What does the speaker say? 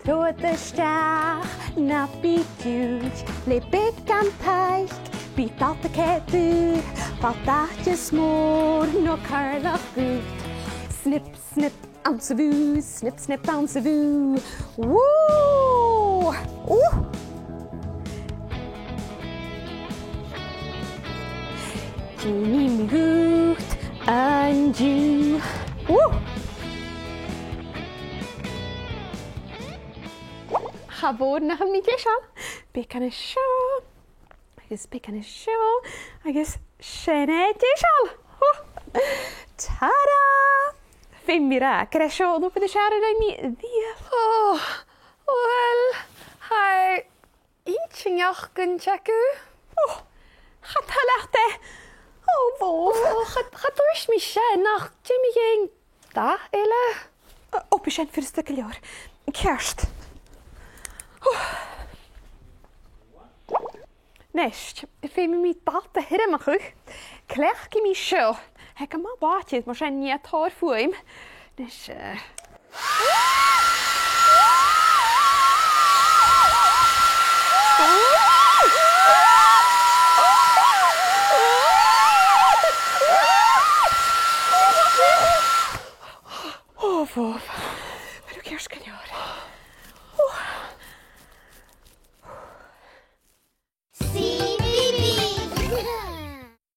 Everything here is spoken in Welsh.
Tote stach na bitiúd, le bit gan taicht, bit alta ketur, pataatjes mór no carlach gut. Snip, snip, aan sa vu, snip, snip, aan sa vu. Woo! Gini mi gut, an ju. Ga bod na hymni geisio. Bec an y sio. Agus bec an y sio. Agus sianed geisio. Ta-da! Fim mi ra. Gyda sio, nhw bydd y siarad o'i mi ddiaf. Wel, hai, I tjingach gyn tjeku. Gaat halach de. Gaat doors mi sien nach Jimmy ging. Da, eile. Op is een voor een stukje jaar. Kerst. Nest, fim mi dalt de heren mag u. Klech ki mi sio. Hij kan maar baatjes, maar zijn niet haar voor hem. Dus, Wat een kerstkajoor.